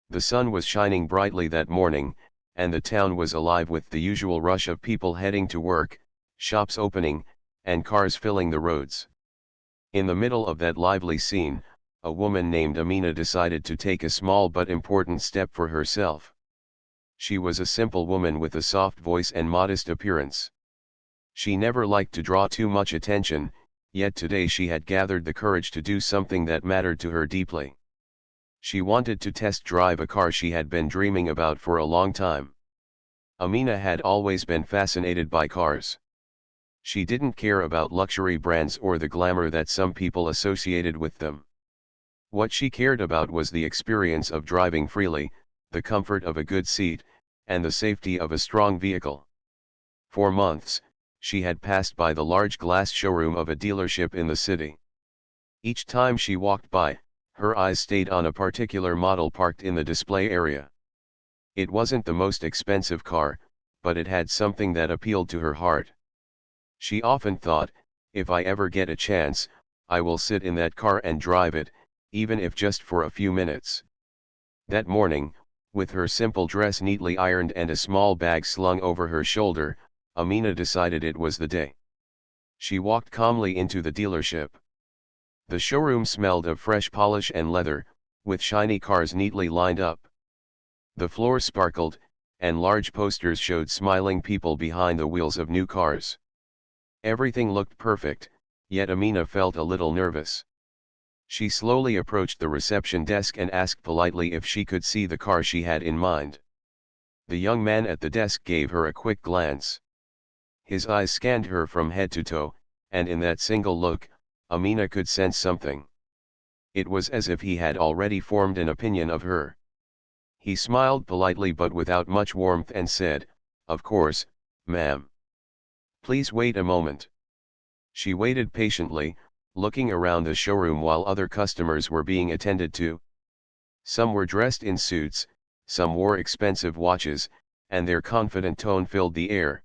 The sun was shining brightly that morning, and the town was alive with the usual rush of people heading to work, shops opening, and cars filling the roads. In the middle of that lively scene, a woman named Amina decided to take a small but important step for herself. She was a simple woman with a soft voice and modest appearance. She never liked to draw too much attention, yet today she had gathered the courage to do something that mattered to her deeply. She wanted to test drive a car she had been dreaming about for a long time. Amina had always been fascinated by cars. She didn't care about luxury brands or the glamour that some people associated with them. What she cared about was the experience of driving freely, the comfort of a good seat, and the safety of a strong vehicle. For months, she had passed by the large glass showroom of a dealership in the city. Each time she walked by, her eyes stayed on a particular model parked in the display area. It wasn't the most expensive car, but it had something that appealed to her heart. She often thought, if I ever get a chance, I will sit in that car and drive it, even if just for a few minutes. That morning, with her simple dress neatly ironed and a small bag slung over her shoulder, Amina decided it was the day. She walked calmly into the dealership. The showroom smelled of fresh polish and leather, with shiny cars neatly lined up. The floor sparkled, and large posters showed smiling people behind the wheels of new cars. Everything looked perfect, yet Amina felt a little nervous. She slowly approached the reception desk and asked politely if she could see the car she had in mind. The young man at the desk gave her a quick glance. His eyes scanned her from head to toe, and in that single look, Amina could sense something. It was as if he had already formed an opinion of her. He smiled politely but without much warmth and said, "Of course, ma'am. Please wait a moment." She waited patiently, looking around the showroom while other customers were being attended to. Some were dressed in suits, some wore expensive watches, and their confident tone filled the air.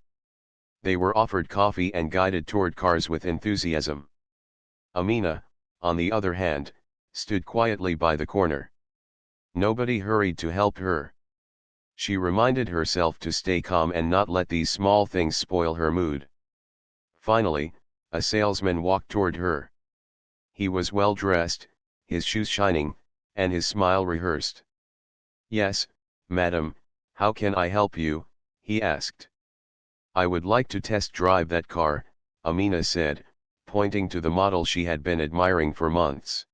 They were offered coffee and guided toward cars with enthusiasm. Amina, on the other hand, stood quietly by the corner. Nobody hurried to help her. She reminded herself to stay calm and not let these small things spoil her mood. Finally, a salesman walked toward her. He was well dressed, his shoes shining, and his smile rehearsed. "Yes, madam, how can I help you?" he asked. "I would like to test drive that car," Amina said, pointing to the model she had been admiring for months.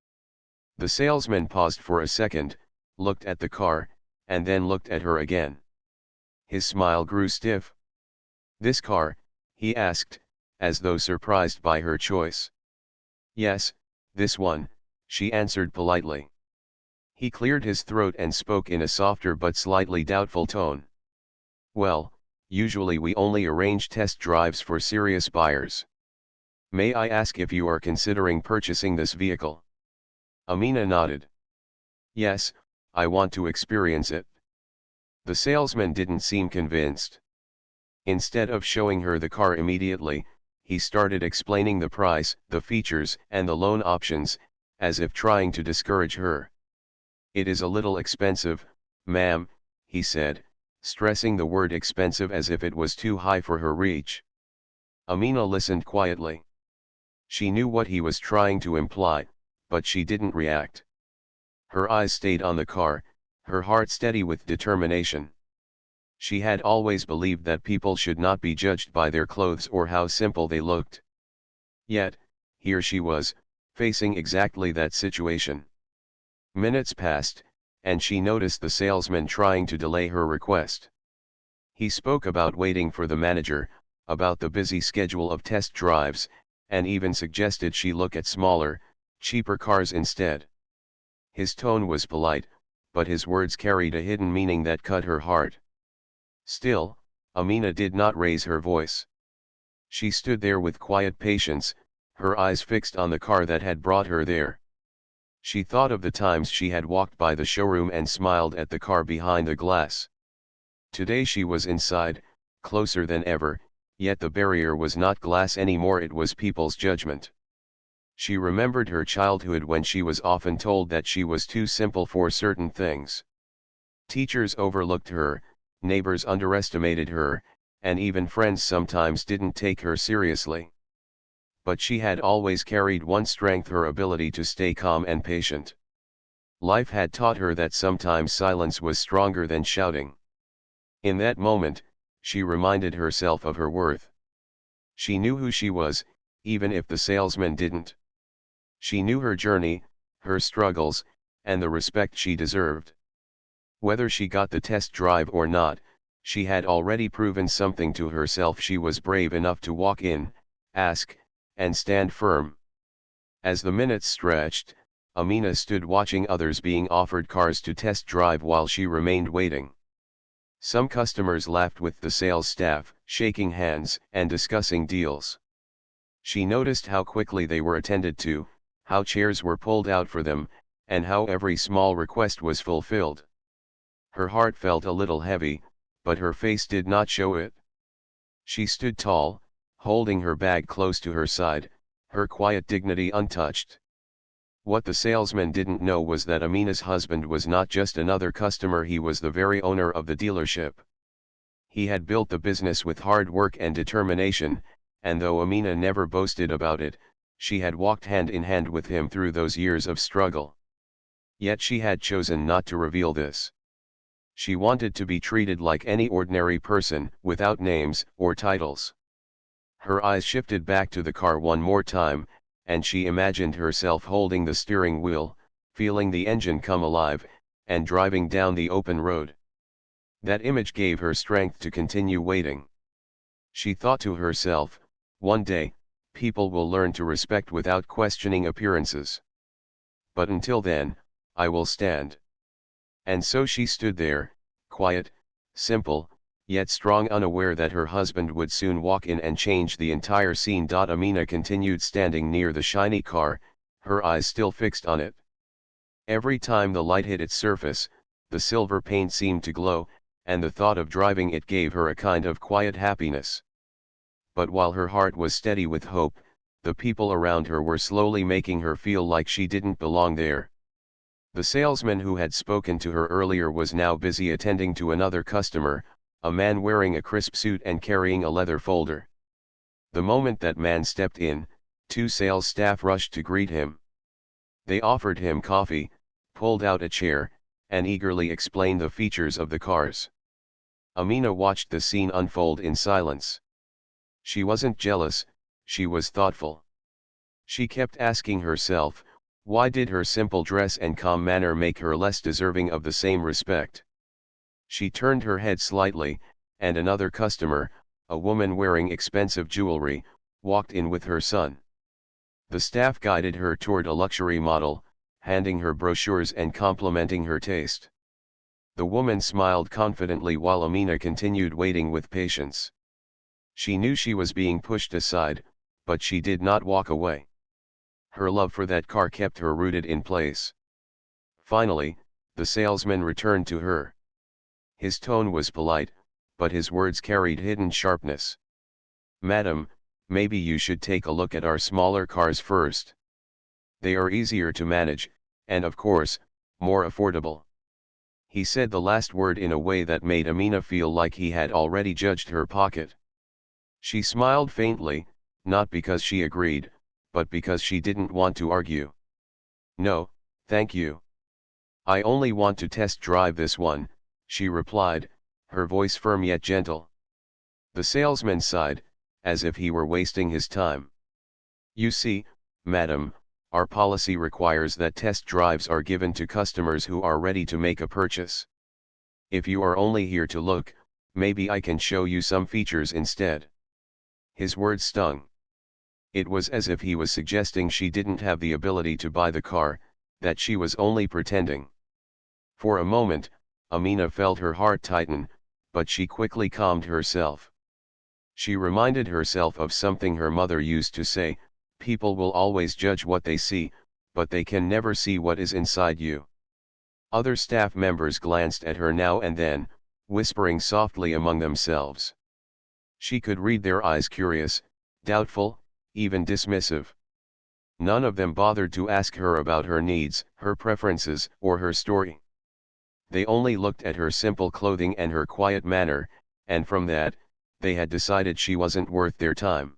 The salesman paused for a second, looked at the car, and then looked at her again. His smile grew stiff. "This car?" he asked, as though surprised by her choice. "Yes, this one," she answered politely. He cleared his throat and spoke in a softer but slightly doubtful tone. "Well, usually we only arrange test drives for serious buyers. May I ask if you are considering purchasing this vehicle?" Amina nodded. "Yes, I want to experience it." The salesman didn't seem convinced. Instead of showing her the car immediately, he started explaining the price, the features, and the loan options, as if trying to discourage her. "It is a little expensive, ma'am," he said, stressing the word expensive as if it was too high for her reach. Amina listened quietly. She knew what he was trying to imply, but she didn't react. Her eyes stayed on the car, her heart steady with determination. She had always believed that people should not be judged by their clothes or how simple they looked. Yet, here she was, facing exactly that situation. Minutes passed, and she noticed the salesman trying to delay her request. He spoke about waiting for the manager, about the busy schedule of test drives, and even suggested she look at smaller, cheaper cars instead. His tone was polite, but his words carried a hidden meaning that cut her heart. Still, Amina did not raise her voice. She stood there with quiet patience, her eyes fixed on the car that had brought her there. She thought of the times she had walked by the showroom and smiled at the car behind the glass. Today she was inside, closer than ever, yet the barrier was not glass anymore, it was people's judgment. She remembered her childhood when she was often told that she was too simple for certain things. Teachers overlooked her, neighbors underestimated her, and even friends sometimes didn't take her seriously. But she had always carried one strength: her ability to stay calm and patient. Life had taught her that sometimes silence was stronger than shouting. In that moment, she reminded herself of her worth. She knew who she was, even if the salesman didn't. She knew her journey, her struggles, and the respect she deserved. Whether she got the test drive or not, she had already proven something to herself. She was brave enough to walk in, ask, and stand firm. As the minutes stretched, Amina stood watching others being offered cars to test drive while she remained waiting. Some customers laughed with the sales staff, shaking hands and discussing deals. She noticed how quickly they were attended to, how chairs were pulled out for them, and how every small request was fulfilled. Her heart felt a little heavy, but her face did not show it. She stood tall, holding her bag close to her side, her quiet dignity untouched. What the salesman didn't know was that Amina's husband was not just another customer, he was the very owner of the dealership. He had built the business with hard work and determination, and though Amina never boasted about it, she had walked hand in hand with him through those years of struggle. Yet she had chosen not to reveal this. She wanted to be treated like any ordinary person, without names or titles. Her eyes shifted back to the car one more time, and she imagined herself holding the steering wheel, feeling the engine come alive, and driving down the open road. That image gave her strength to continue waiting. She thought to herself, one day, people will learn to respect without questioning appearances. But until then, I will stand. And so she stood there, quiet, simple, yet strong, unaware that her husband would soon walk in and change the entire scene. Amina continued standing near the shiny car, her eyes still fixed on it. Every time the light hit its surface, the silver paint seemed to glow, and the thought of driving it gave her a kind of quiet happiness. But while her heart was steady with hope, the people around her were slowly making her feel like she didn't belong there. The salesman who had spoken to her earlier was now busy attending to another customer, a man wearing a crisp suit and carrying a leather folder. The moment that man stepped in, two sales staff rushed to greet him. They offered him coffee, pulled out a chair, and eagerly explained the features of the cars. Amina watched the scene unfold in silence. She wasn't jealous, she was thoughtful. She kept asking herself, why did her simple dress and calm manner make her less deserving of the same respect? She turned her head slightly, and another customer, a woman wearing expensive jewelry, walked in with her son. The staff guided her toward a luxury model, handing her brochures and complimenting her taste. The woman smiled confidently while Amina continued waiting with patience. She knew she was being pushed aside, but she did not walk away. Her love for that car kept her rooted in place. Finally, the salesman returned to her. His tone was polite, but his words carried hidden sharpness. Madam, maybe you should take a look at our smaller cars first. They are easier to manage, and of course, more affordable. He said the last word in a way that made Amina feel like he had already judged her pocket. She smiled faintly, not because she agreed, but because she didn't want to argue. No, thank you. I only want to test drive this one, she replied, her voice firm yet gentle. The salesman sighed, as if he were wasting his time. You see, madam, our policy requires that test drives are given to customers who are ready to make a purchase. If you are only here to look, maybe I can show you some features instead. His words stung. It was as if he was suggesting she didn't have the ability to buy the car, that she was only pretending. For a moment, Amina felt her heart tighten, but she quickly calmed herself. She reminded herself of something her mother used to say, people will always judge what they see, but they can never see what is inside you. Other staff members glanced at her now and then, whispering softly among themselves. She could read their eyes, curious, doubtful, even dismissive. None of them bothered to ask her about her needs, her preferences, or her story. They only looked at her simple clothing and her quiet manner, and from that, they had decided she wasn't worth their time.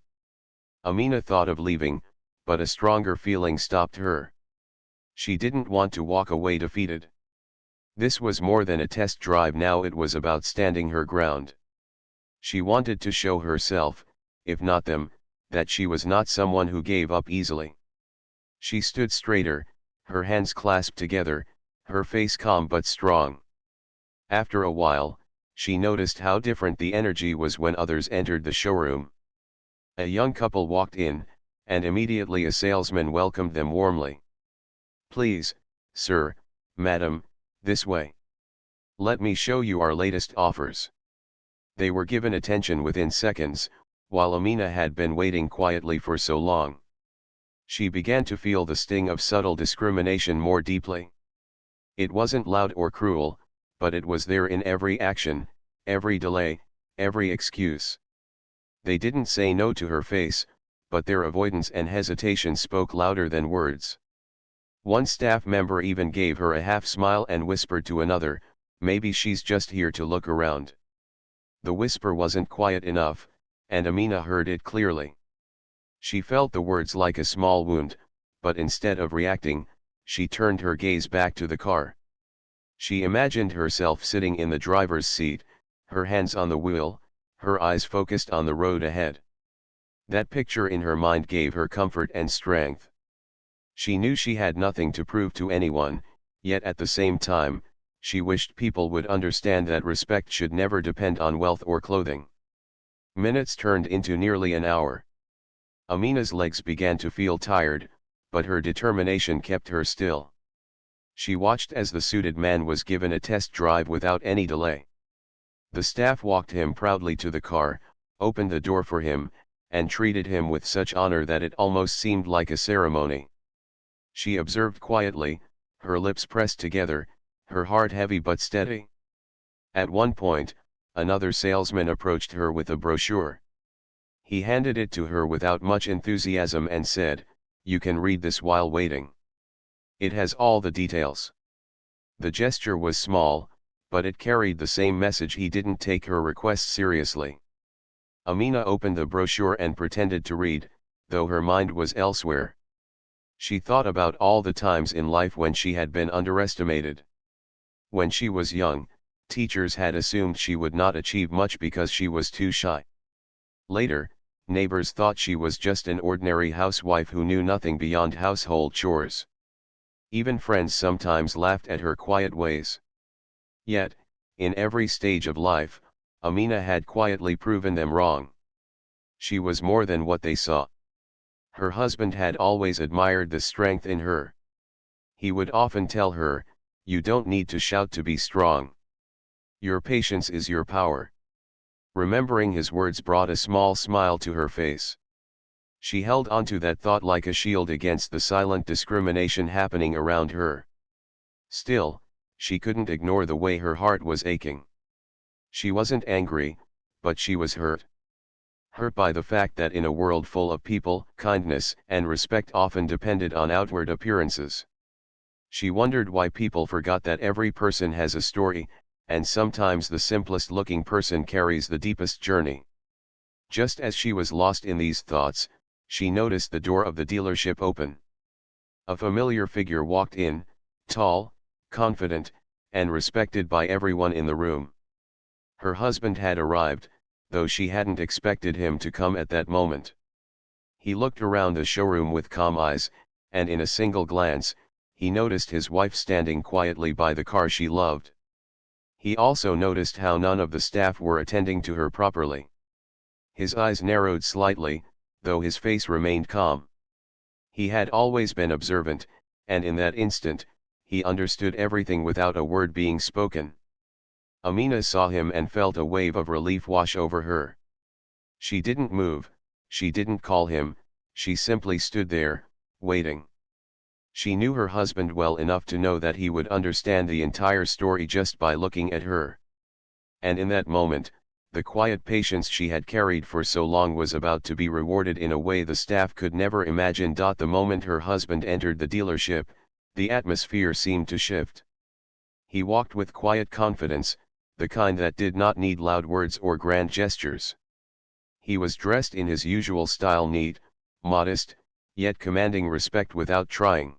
Amina thought of leaving, but a stronger feeling stopped her. She didn't want to walk away defeated. This was more than a test drive now, it was about standing her ground. She wanted to show herself, if not them, that she was not someone who gave up easily. She stood straighter, her hands clasped together, her face calm but strong. After a while, she noticed how different the energy was when others entered the showroom. A young couple walked in, and immediately a salesman welcomed them warmly. "Please, sir, madam, this way. Let me show you our latest offers." They were given attention within seconds, while Amina had been waiting quietly for so long. She began to feel the sting of subtle discrimination more deeply. It wasn't loud or cruel, but it was there in every action, every delay, every excuse. They didn't say no to her face, but their avoidance and hesitation spoke louder than words. One staff member even gave her a half smile and whispered to another, "Maybe she's just here to look around." The whisper wasn't quiet enough, and Amina heard it clearly. She felt the words like a small wound, but instead of reacting, she turned her gaze back to the car. She imagined herself sitting in the driver's seat, her hands on the wheel, her eyes focused on the road ahead. That picture in her mind gave her comfort and strength. She knew she had nothing to prove to anyone, yet at the same time, she wished people would understand that respect should never depend on wealth or clothing. Minutes turned into nearly an hour. Amina's legs began to feel tired, but her determination kept her still. She watched as the suited man was given a test drive without any delay. The staff walked him proudly to the car, opened the door for him, and treated him with such honor that it almost seemed like a ceremony. She observed quietly, her lips pressed together, her heart heavy but steady. At one point, another salesman approached her with a brochure. He handed it to her without much enthusiasm and said, "You can read this while waiting. It has all the details." The gesture was small, but it carried the same message: he didn't take her request seriously. Amina opened the brochure and pretended to read, though her mind was elsewhere. She thought about all the times in life when she had been underestimated. When she was young, teachers had assumed she would not achieve much because she was too shy. Later, neighbors thought she was just an ordinary housewife who knew nothing beyond household chores. Even friends sometimes laughed at her quiet ways. Yet, in every stage of life, Amina had quietly proven them wrong. She was more than what they saw. Her husband had always admired the strength in her. He would often tell her, "You don't need to shout to be strong. Your patience is your power." Remembering his words brought a small smile to her face. She held onto that thought like a shield against the silent discrimination happening around her. Still, she couldn't ignore the way her heart was aching. She wasn't angry, but she was hurt. Hurt by the fact that in a world full of people, kindness and respect often depended on outward appearances. She wondered why people forgot that every person has a story, and sometimes the simplest looking person carries the deepest journey. Just as she was lost in these thoughts, she noticed the door of the dealership open. A familiar figure walked in, tall, confident, and respected by everyone in the room. Her husband had arrived, though she hadn't expected him to come at that moment. He looked around the showroom with calm eyes, and in a single glance, he noticed his wife standing quietly by the car she loved. He also noticed how none of the staff were attending to her properly. His eyes narrowed slightly, though his face remained calm. He had always been observant, and in that instant, he understood everything without a word being spoken. Amina saw him and felt a wave of relief wash over her. She didn't move, she didn't call him, she simply stood there, waiting. She knew her husband well enough to know that he would understand the entire story just by looking at her. And in that moment, the quiet patience she had carried for so long was about to be rewarded in a way the staff could never imagine. The moment her husband entered the dealership, the atmosphere seemed to shift. He walked with quiet confidence, the kind that did not need loud words or grand gestures. He was dressed in his usual style, neat, modest, yet commanding respect without trying.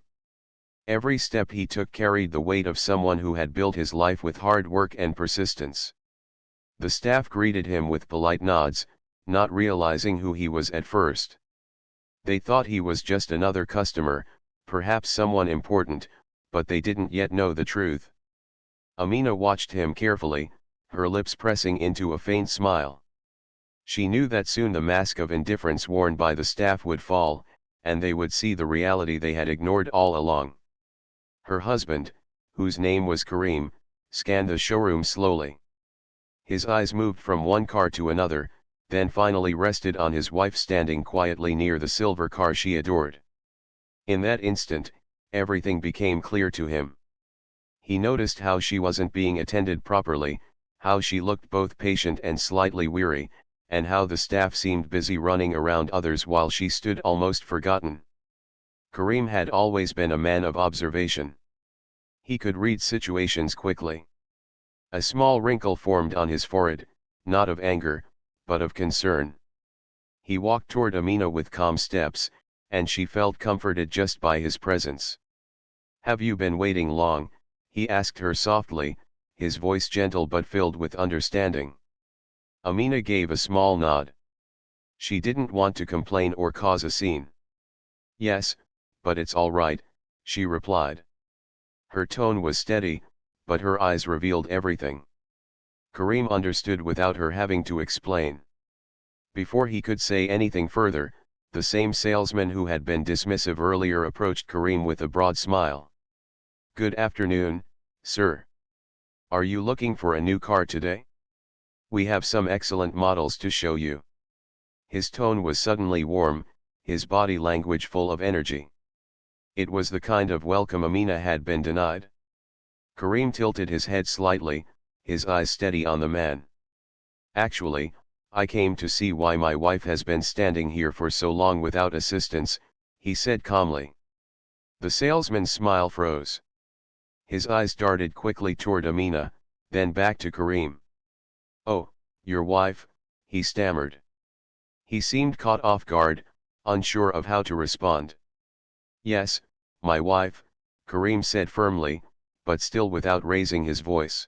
Every step he took carried the weight of someone who had built his life with hard work and persistence. The staff greeted him with polite nods, not realizing who he was at first. They thought he was just another customer, perhaps someone important, but they didn't yet know the truth. Amina watched him carefully, her lips pressing into a faint smile. She knew that soon the mask of indifference worn by the staff would fall, and they would see the reality they had ignored all along. Her husband, whose name was Karim, scanned the showroom slowly. His eyes moved from one car to another, then finally rested on his wife standing quietly near the silver car she adored. In that instant, everything became clear to him. He noticed how she wasn't being attended properly, how she looked both patient and slightly weary, and how the staff seemed busy running around others while she stood almost forgotten. Karim had always been a man of observation. He could read situations quickly. A small wrinkle formed on his forehead, not of anger, but of concern. He walked toward Amina with calm steps, and she felt comforted just by his presence. "Have you been waiting long?" he asked her softly, his voice gentle but filled with understanding. Amina gave a small nod. She didn't want to complain or cause a scene. "Yes, but it's all right," she replied. Her tone was steady, but her eyes revealed everything. Karim understood without her having to explain. Before he could say anything further, the same salesman who had been dismissive earlier approached Karim with a broad smile. "Good afternoon, sir. Are you looking for a new car today? We have some excellent models to show you." His tone was suddenly warm, his body language full of energy. It was the kind of welcome Amina had been denied. Karim tilted his head slightly, his eyes steady on the man. "Actually, I came to see why my wife has been standing here for so long without assistance," he said calmly. The salesman's smile froze. His eyes darted quickly toward Amina, then back to Karim. "Oh, your wife," he stammered. He seemed caught off guard, unsure of how to respond. "Yes, my wife," Karim said firmly, but still without raising his voice.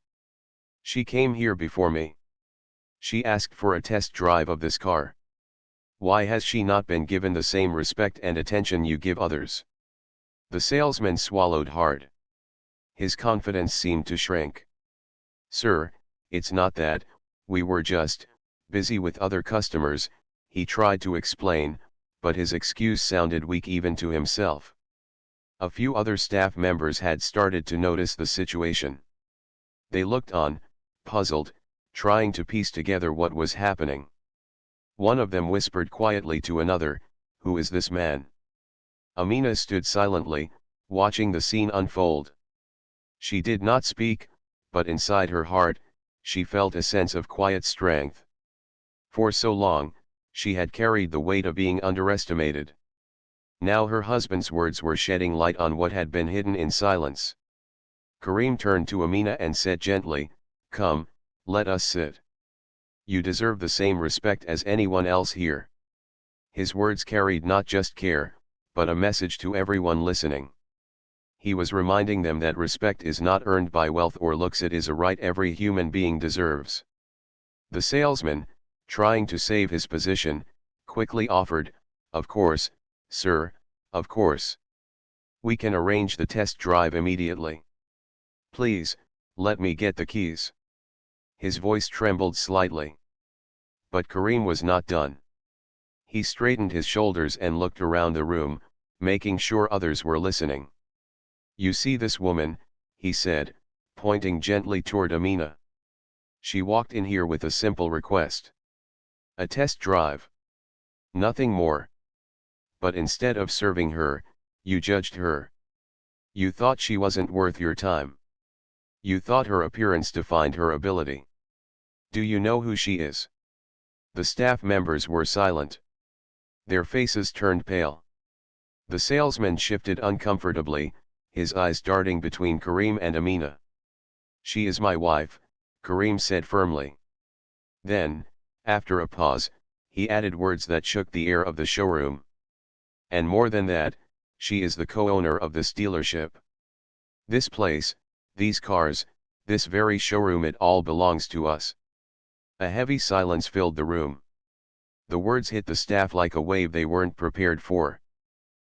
"She came here before me. She asked for a test drive of this car. Why has she not been given the same respect and attention you give others?" The salesman swallowed hard. His confidence seemed to shrink. "Sir, it's not that, we were just busy with other customers," he tried to explain, but his excuse sounded weak even to himself. A few other staff members had started to notice the situation. They looked on, puzzled, trying to piece together what was happening. One of them whispered quietly to another, "Who is this man?" Amina stood silently, watching the scene unfold. She did not speak, but inside her heart, she felt a sense of quiet strength. For so long, she had carried the weight of being underestimated. Now her husband's words were shedding light on what had been hidden in silence. Karim turned to Amina and said gently, "Come, let us sit. You deserve the same respect as anyone else here." His words carried not just care, but a message to everyone listening. He was reminding them that respect is not earned by wealth or looks, it is a right every human being deserves. The salesman, trying to save his position, quickly offered, "Of course, sir, of course. We can arrange the test drive immediately. Please, let me get the keys." His voice trembled slightly. But Karim was not done. He straightened his shoulders and looked around the room, making sure others were listening. "You see this woman," he said, pointing gently toward Amina. "She walked in here with a simple request. A test drive. Nothing more. But instead of serving her, you judged her. You thought she wasn't worth your time. You thought her appearance defined her ability. Do you know who she is?" The staff members were silent. Their faces turned pale. The salesman shifted uncomfortably, his eyes darting between Karim and Amina. "She is my wife," Karim said firmly. Then, after a pause, he added words that shook the air of the showroom. "And more than that, she is the co-owner of this dealership. This place, these cars, this very showroom, it all belongs to us." A heavy silence filled the room. The words hit the staff like a wave they weren't prepared for.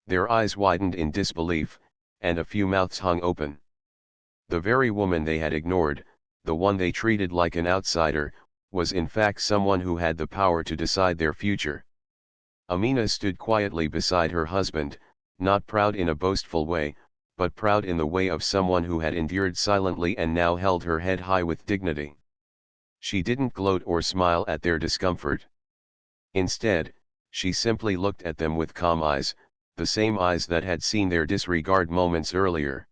Their eyes widened in disbelief, and a few mouths hung open. The very woman they had ignored, the one they treated like an outsider, was in fact someone who had the power to decide their future. Amina stood quietly beside her husband, not proud in a boastful way, but proud in the way of someone who had endured silently and now held her head high with dignity. She didn't gloat or smile at their discomfort. Instead, she simply looked at them with calm eyes, the same eyes that had seen their disregard moments earlier.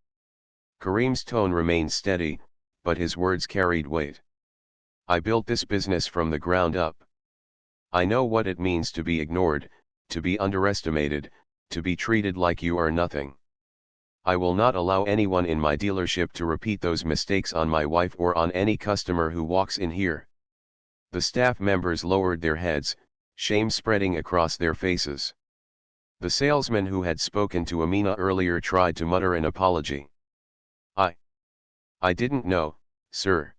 Karim's tone remained steady, but his words carried weight. "I built this business from the ground up. I know what it means to be ignored, to be underestimated, to be treated like you are nothing. I will not allow anyone in my dealership to repeat those mistakes on my wife or on any customer who walks in here." The staff members lowered their heads, shame spreading across their faces. The salesman who had spoken to Amina earlier tried to mutter an apology. I I didn't know, sir.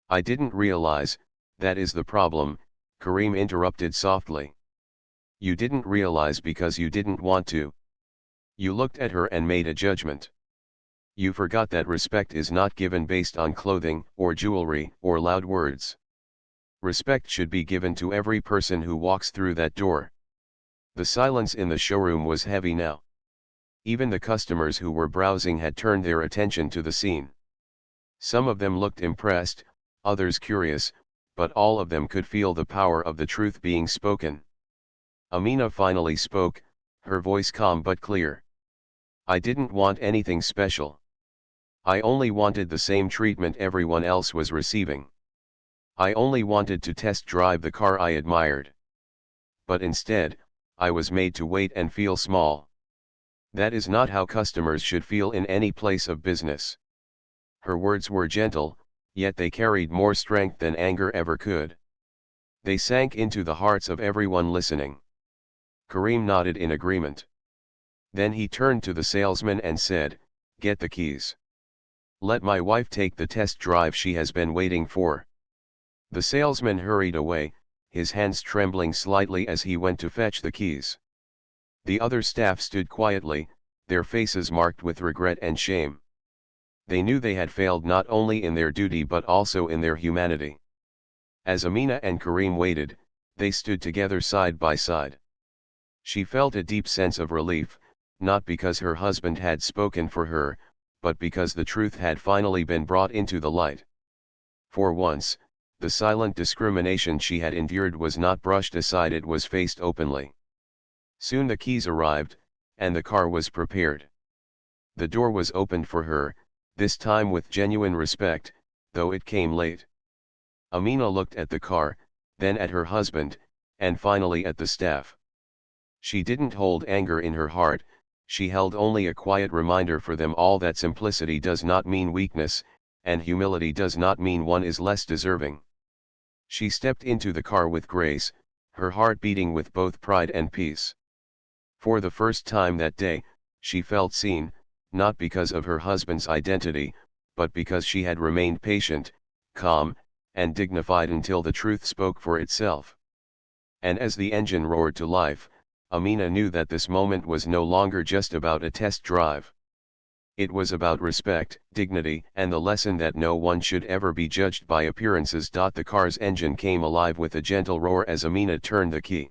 I didn't realize, that is the problem," Karim interrupted softly. "You didn't realize because you didn't want to. You looked at her and made a judgment. You forgot that respect is not given based on clothing, or jewelry, or loud words. Respect should be given to every person who walks through that door." The silence in the showroom was heavy now. Even the customers who were browsing had turned their attention to the scene. Some of them looked impressed, others curious, but all of them could feel the power of the truth being spoken. Amina finally spoke, her voice calm but clear. "I didn't want anything special. I only wanted the same treatment everyone else was receiving. I only wanted to test drive the car I admired. But instead, I was made to wait and feel small. That is not how customers should feel in any place of business." Her words were gentle, yet they carried more strength than anger ever could. They sank into the hearts of everyone listening. Karim nodded in agreement. Then he turned to the salesman and said, "Get the keys. Let my wife take the test drive she has been waiting for." The salesman hurried away, his hands trembling slightly as he went to fetch the keys. The other staff stood quietly, their faces marked with regret and shame. They knew they had failed not only in their duty but also in their humanity. As Amina and Karim waited, they stood together side by side. She felt a deep sense of relief, not because her husband had spoken for her, but because the truth had finally been brought into the light. For once, the silent discrimination she had endured was not brushed aside, it was faced openly. Soon the keys arrived, and the car was prepared. The door was opened for her, this time with genuine respect, though it came late. Amina looked at the car, then at her husband, and finally at the staff. She didn't hold anger in her heart, she held only a quiet reminder for them all that simplicity does not mean weakness, and humility does not mean one is less deserving. She stepped into the car with grace, her heart beating with both pride and peace. For the first time that day, she felt seen, not because of her husband's identity, but because she had remained patient, calm, and dignified until the truth spoke for itself. And as the engine roared to life, Amina knew that this moment was no longer just about a test drive. It was about respect, dignity, and the lesson that no one should ever be judged by appearances. The car's engine came alive with a gentle roar as Amina turned the key.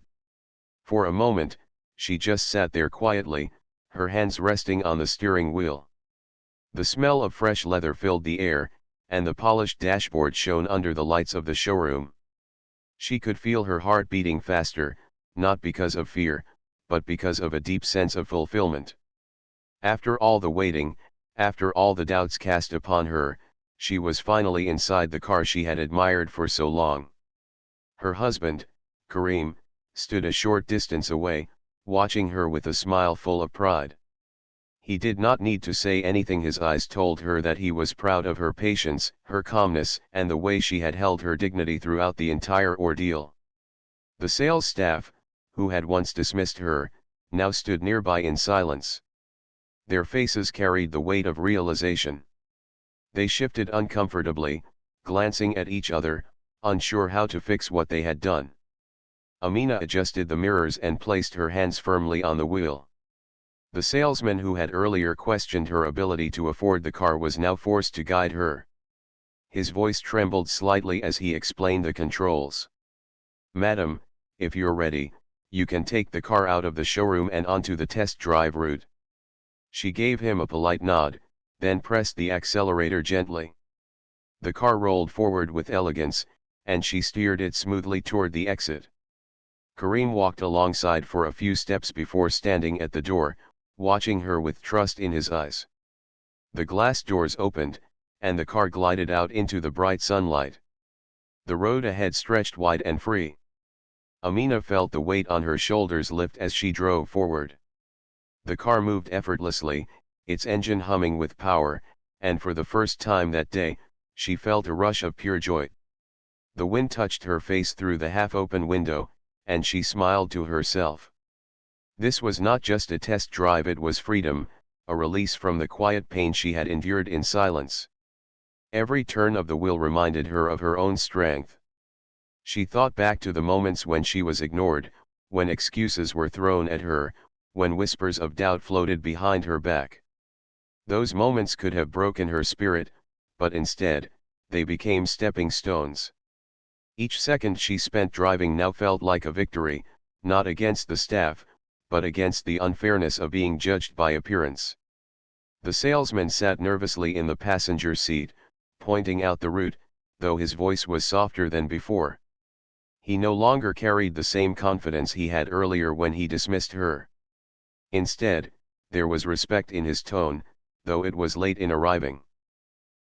For a moment, she just sat there quietly, her hands resting on the steering wheel. The smell of fresh leather filled the air, and the polished dashboard shone under the lights of the showroom. She could feel her heart beating faster, not because of fear, but because of a deep sense of fulfillment. After all the waiting, after all the doubts cast upon her, she was finally inside the car she had admired for so long. Her husband, Karim, stood a short distance away, watching her with a smile full of pride. He did not need to say anything. His eyes told her that he was proud of her patience, her calmness, and the way she had held her dignity throughout the entire ordeal. The sales staff, who had once dismissed her, now stood nearby in silence. Their faces carried the weight of realization. They shifted uncomfortably, glancing at each other, unsure how to fix what they had done. Amina adjusted the mirrors and placed her hands firmly on the wheel. The salesman who had earlier questioned her ability to afford the car was now forced to guide her. His voice trembled slightly as he explained the controls. "Madam, if you're ready, you can take the car out of the showroom and onto the test drive route." She gave him a polite nod, then pressed the accelerator gently. The car rolled forward with elegance, and she steered it smoothly toward the exit. Karim walked alongside for a few steps before standing at the door, watching her with trust in his eyes. The glass doors opened, and the car glided out into the bright sunlight. The road ahead stretched wide and free. Amina felt the weight on her shoulders lift as she drove forward. The car moved effortlessly, its engine humming with power, and for the first time that day, she felt a rush of pure joy. The wind touched her face through the half-open window, and she smiled to herself. This was not just a test drive, it was freedom, a release from the quiet pain she had endured in silence. Every turn of the wheel reminded her of her own strength. She thought back to the moments when she was ignored, when excuses were thrown at her, when whispers of doubt floated behind her back. Those moments could have broken her spirit, but instead, they became stepping stones. Each second she spent driving now felt like a victory, not against the staff, but against the unfairness of being judged by appearance. The salesman sat nervously in the passenger seat, pointing out the route, though his voice was softer than before. He no longer carried the same confidence he had earlier when he dismissed her. Instead, there was respect in his tone, though it was late in arriving.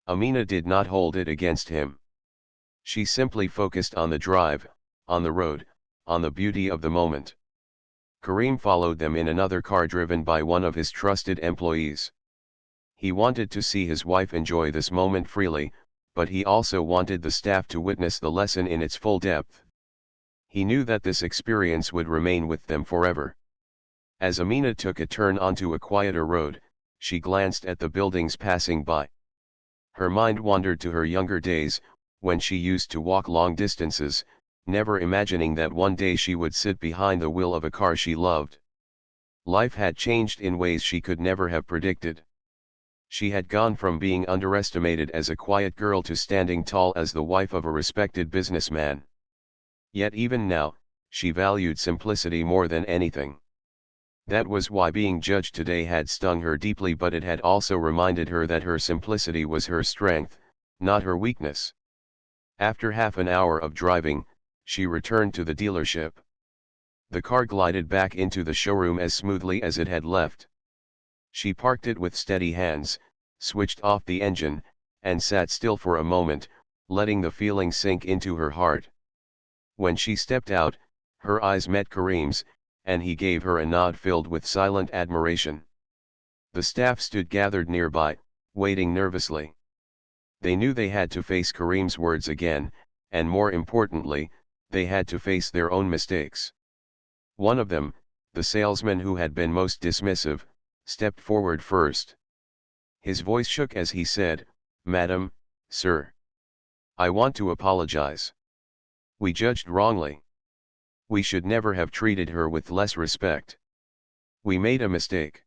Amina did not hold it against him. She simply focused on the drive, on the road, on the beauty of the moment. Karim followed them in another car driven by one of his trusted employees. He wanted to see his wife enjoy this moment freely, but he also wanted the staff to witness the lesson in its full depth. He knew that this experience would remain with them forever. As Amina took a turn onto a quieter road, she glanced at the buildings passing by. Her mind wandered to her younger days, when she used to walk long distances, never imagining that one day she would sit behind the wheel of a car she loved. Life had changed in ways she could never have predicted. She had gone from being underestimated as a quiet girl to standing tall as the wife of a respected businessman. Yet even now, she valued simplicity more than anything. That was why being judged today had stung her deeply, but it had also reminded her that her simplicity was her strength, not her weakness. After half an hour of driving, she returned to the dealership. The car glided back into the showroom as smoothly as it had left. She parked it with steady hands, switched off the engine, and sat still for a moment, letting the feeling sink into her heart. When she stepped out, her eyes met Karim's, and he gave her a nod filled with silent admiration. The staff stood gathered nearby, waiting nervously. They knew they had to face Karim's words again, and more importantly, they had to face their own mistakes. One of them, the salesman who had been most dismissive, stepped forward first. His voice shook as he said, "Madam, sir. I want to apologize. We judged wrongly. We should never have treated her with less respect. We made a mistake."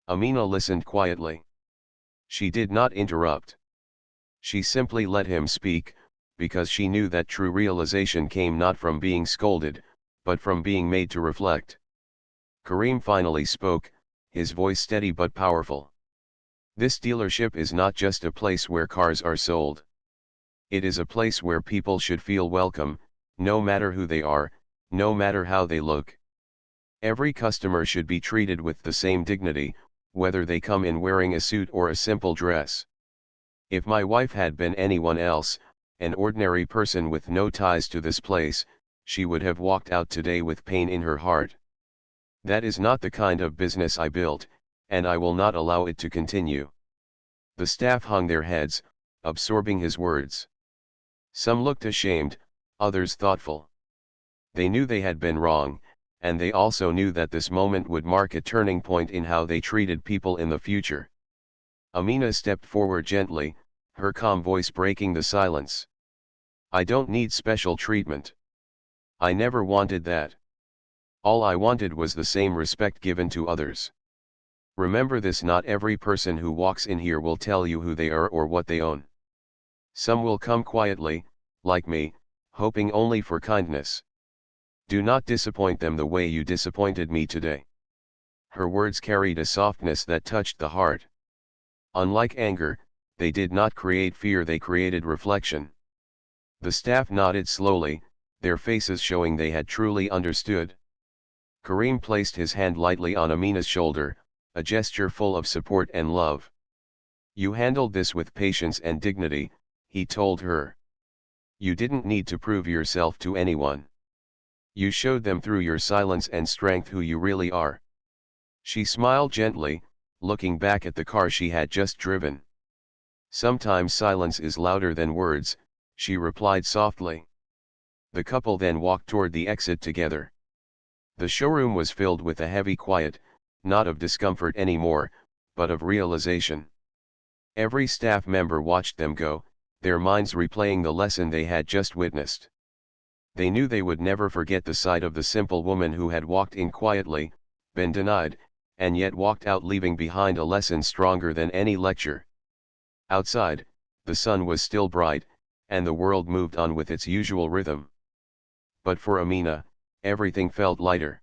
Amina listened quietly. She did not interrupt. She simply let him speak, because she knew that true realization came not from being scolded, but from being made to reflect. Karim finally spoke, his voice steady but powerful. "This dealership is not just a place where cars are sold. It is a place where people should feel welcome, no matter who they are, no matter how they look. Every customer should be treated with the same dignity, whether they come in wearing a suit or a simple dress. If my wife had been anyone else, an ordinary person with no ties to this place, she would have walked out today with pain in her heart. That is not the kind of business I built, and I will not allow it to continue. The staff hung their heads, absorbing his words. Some looked ashamed, others thoughtful. They knew they had been wrong, and they also knew that this moment would mark a turning point in how they treated people in the future. Amina stepped forward gently, her calm voice breaking the silence. I don't need special treatment. I never wanted that. All I wanted was the same respect given to others. Remember this: not every person who walks in here will tell you who they are or what they own. Some will come quietly, like me, hoping only for kindness. Do not disappoint them the way you disappointed me today. Her words carried a softness that touched the heart. Unlike anger, they did not create fear, they created reflection. The staff nodded slowly, their faces showing they had truly understood. Karim placed his hand lightly on Amina's shoulder, a gesture full of support and love. You handled this with patience and dignity, he told her. You didn't need to prove yourself to anyone. You showed them through your silence and strength who you really are. She smiled gently, looking back at the car she had just driven. Sometimes silence is louder than words, she replied softly. The couple then walked toward the exit together. The showroom was filled with a heavy quiet, not of discomfort anymore, but of realization. Every staff member watched them go, their minds replaying the lesson they had just witnessed. They knew they would never forget the sight of the simple woman who had walked in quietly, been denied, and yet walked out leaving behind a lesson stronger than any lecture. Outside, the sun was still bright, and the world moved on with its usual rhythm. But for Amina, everything felt lighter.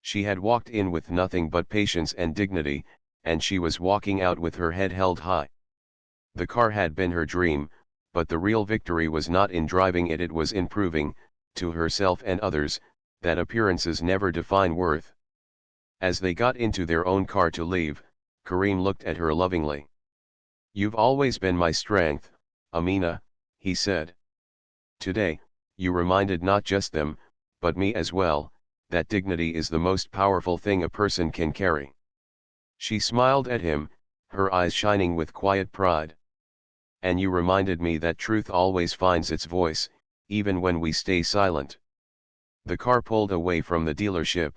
She had walked in with nothing but patience and dignity, and she was walking out with her head held high. The car had been her dream, but the real victory was not in driving it, it was in proving, to herself and others, that appearances never define worth. As they got into their own car to leave, Karim looked at her lovingly. You've always been my strength, Amina, he said. Today, you reminded not just them, but me as well, that dignity is the most powerful thing a person can carry. She smiled at him, her eyes shining with quiet pride. And you reminded me that truth always finds its voice, even when we stay silent. The car pulled away from the dealership,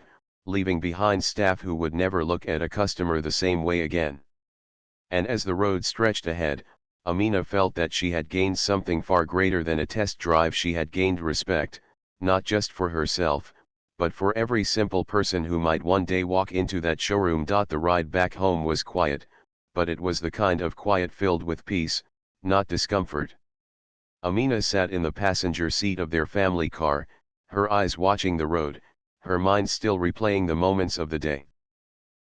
leaving behind staff who would never look at a customer the same way again. And as the road stretched ahead, Amina felt that she had gained something far greater than a test drive. She had gained respect, not just for herself, but for every simple person who might one day walk into that showroom. The ride back home was quiet, but it was the kind of quiet filled with peace, not discomfort. Amina sat in the passenger seat of their family car, her eyes watching the road, her mind still replaying the moments of the day.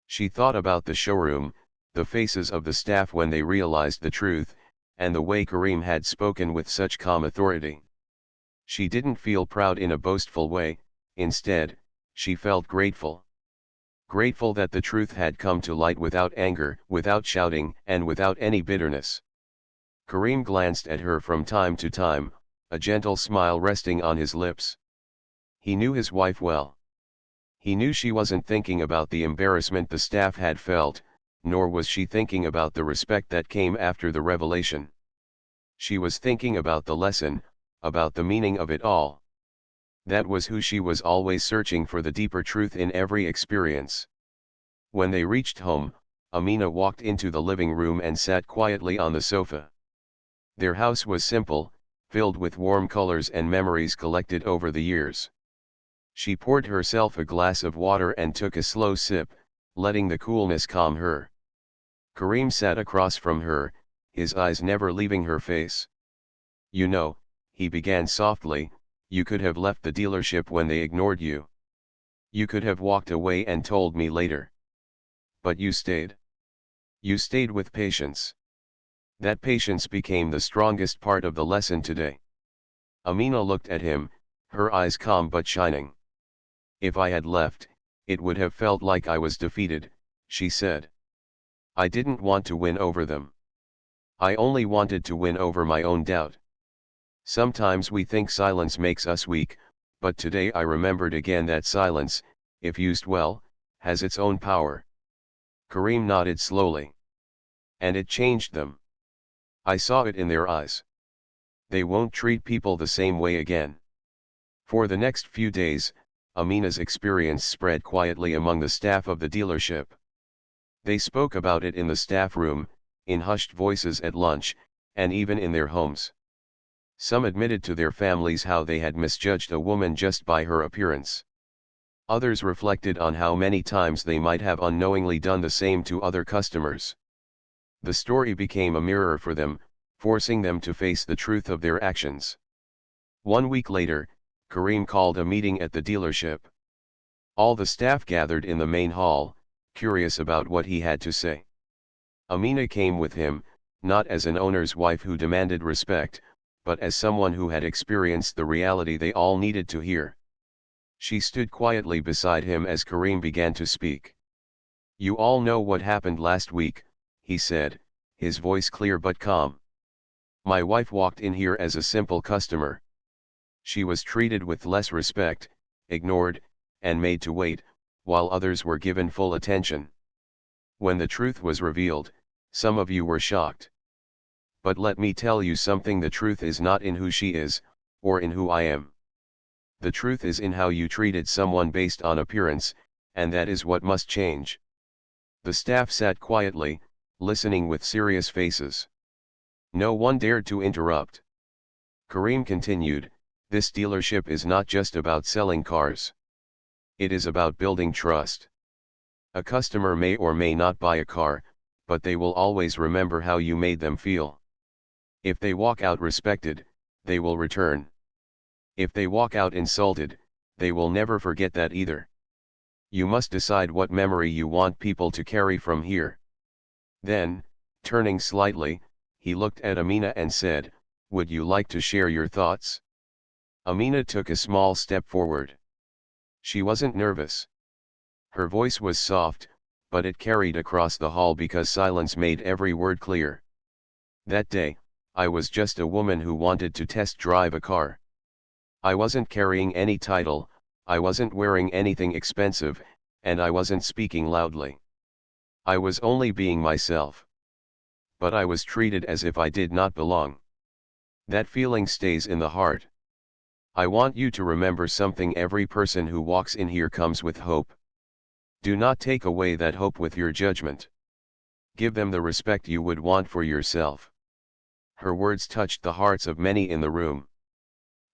She thought about the showroom, the faces of the staff when they realized the truth, and the way Karim had spoken with such calm authority. She didn't feel proud in a boastful way, instead, she felt grateful. Grateful that the truth had come to light without anger, without shouting, and without any bitterness. Karim glanced at her from time to time, a gentle smile resting on his lips. He knew his wife well. He knew she wasn't thinking about the embarrassment the staff had felt, nor was she thinking about the respect that came after the revelation. She was thinking about the lesson, about the meaning of it all. That was who she was, always searching for the deeper truth in every experience. When they reached home, Amina walked into the living room and sat quietly on the sofa. Their house was simple, filled with warm colors and memories collected over the years. She poured herself a glass of water and took a slow sip, letting the coolness calm her. Karim sat across from her, his eyes never leaving her face. You know, he began softly, you could have left the dealership when they ignored you. You could have walked away and told me later. But you stayed. You stayed with patience. That patience became the strongest part of the lesson today. Amina looked at him, her eyes calm but shining. If I had left, it would have felt like I was defeated, she said. I didn't want to win over them. I only wanted to win over my own doubt. Sometimes we think silence makes us weak, but today I remembered again that silence, if used well, has its own power. Kareem nodded slowly. And it changed them. I saw it in their eyes. They won't treat people the same way again. For the next few days, Amina's experience spread quietly among the staff of the dealership. They spoke about it in the staff room, in hushed voices at lunch, and even in their homes. Some admitted to their families how they had misjudged a woman just by her appearance. Others reflected on how many times they might have unknowingly done the same to other customers. The story became a mirror for them, forcing them to face the truth of their actions. 1 week later, Kareem called a meeting at the dealership. All the staff gathered in the main hall, curious about what he had to say. Amina came with him, not as an owner's wife who demanded respect, but as someone who had experienced the reality they all needed to hear. She stood quietly beside him as Kareem began to speak. "You all know what happened last week," he said, his voice clear but calm. "My wife walked in here as a simple customer. She was treated with less respect, ignored, and made to wait, while others were given full attention. When the truth was revealed, some of you were shocked. But let me tell you something: the truth is not in who she is, or in who I am. The truth is in how you treated someone based on appearance, and that is what must change." The staff sat quietly, listening with serious faces. No one dared to interrupt. Kareem continued, "This dealership is not just about selling cars. It is about building trust. A customer may or may not buy a car, but they will always remember how you made them feel. If they walk out respected, they will return. If they walk out insulted, they will never forget that either. You must decide what memory you want people to carry from here." Then, turning slightly, he looked at Amina and said, "Would you like to share your thoughts?" Amina took a small step forward. She wasn't nervous. Her voice was soft, but it carried across the hall because silence made every word clear. "That day, I was just a woman who wanted to test drive a car. I wasn't carrying any title, I wasn't wearing anything expensive, and I wasn't speaking loudly. I was only being myself. But I was treated as if I did not belong. That feeling stays in the heart. I want you to remember something: every person who walks in here comes with hope. Do not take away that hope with your judgment. Give them the respect you would want for yourself." Her words touched the hearts of many in the room.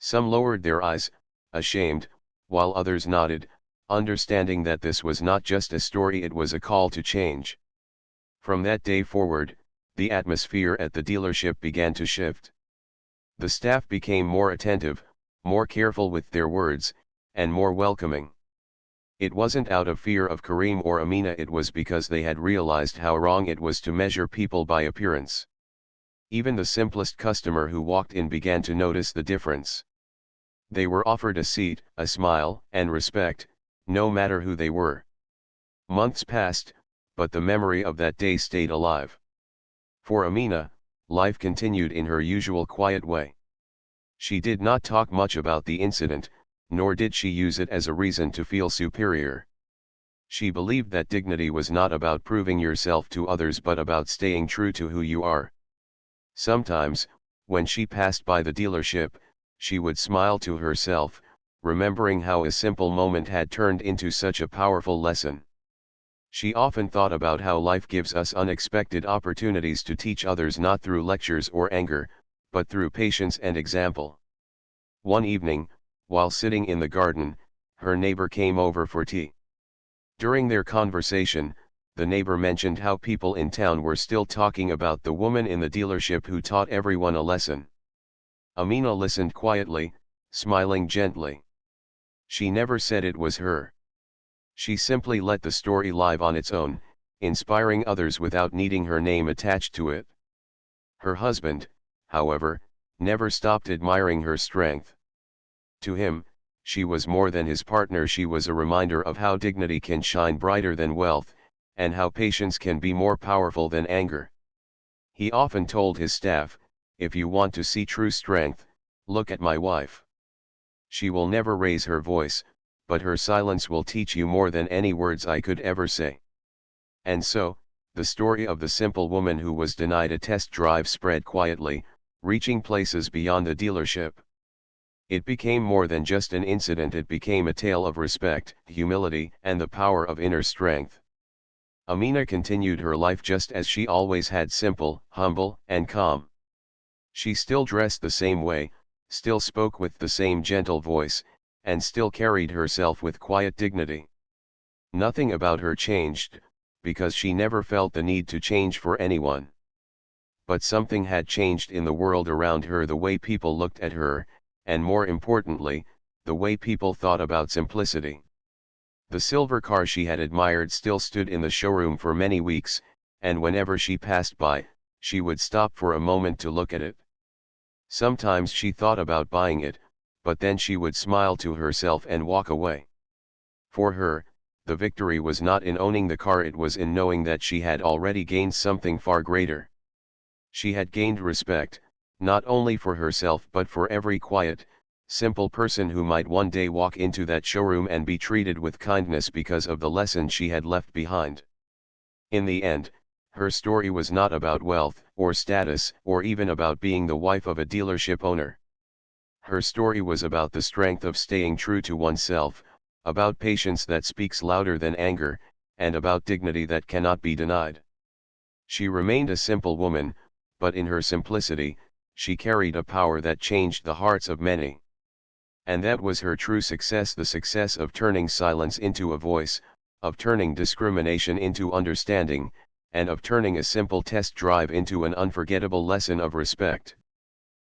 Some lowered their eyes, ashamed, while others nodded, understanding that this was not just a story, it was a call to change. From that day forward, the atmosphere at the dealership began to shift. The staff became more attentive, more careful with their words, and more welcoming. It wasn't out of fear of Kareem or Amina, it was because they had realized how wrong it was to measure people by appearance. Even the simplest customer who walked in began to notice the difference. They were offered a seat, a smile, and respect, no matter who they were. Months passed, but the memory of that day stayed alive. For Amina, life continued in her usual quiet way. She did not talk much about the incident, nor did she use it as a reason to feel superior. She believed that dignity was not about proving yourself to others but about staying true to who you are. Sometimes, when she passed by the dealership, she would smile to herself, remembering how a simple moment had turned into such a powerful lesson. She often thought about how life gives us unexpected opportunities to teach others, not through lectures or anger, but through patience and example. One evening, while sitting in the garden, her neighbor came over for tea. During their conversation, the neighbor mentioned how people in town were still talking about the woman in the dealership who taught everyone a lesson. Amina listened quietly, smiling gently. She never said it was her. She simply let the story live on its own, inspiring others without needing her name attached to it. Her husband, however, never stopped admiring her strength. To him, she was more than his partner, she was a reminder of how dignity can shine brighter than wealth, and how patience can be more powerful than anger. He often told his staff, "If you want to see true strength, look at my wife. She will never raise her voice, but her silence will teach you more than any words I could ever say." And so, the story of the simple woman who was denied a test drive spread quietly, reaching places beyond the dealership. It became more than just an incident, it became a tale of respect, humility, and the power of inner strength. Amina continued her life just as she always had, simple, humble, and calm. She still dressed the same way, still spoke with the same gentle voice, and still carried herself with quiet dignity. Nothing about her changed, because she never felt the need to change for anyone. But something had changed in the world around her, the way people looked at her, and more importantly, the way people thought about simplicity. The silver car she had admired still stood in the showroom for many weeks, and whenever she passed by, she would stop for a moment to look at it. Sometimes she thought about buying it, but then she would smile to herself and walk away. For her, the victory was not in owning the car, it was in knowing that she had already gained something far greater. She had gained respect, not only for herself but for every quiet, simple person who might one day walk into that showroom and be treated with kindness because of the lesson she had left behind. In the end, her story was not about wealth, or status, or even about being the wife of a dealership owner. Her story was about the strength of staying true to oneself, about patience that speaks louder than anger, and about dignity that cannot be denied. She remained a simple woman, but in her simplicity, she carried a power that changed the hearts of many. And that was her true success, the success of turning silence into a voice, of turning discrimination into understanding, and of turning a simple test drive into an unforgettable lesson of respect.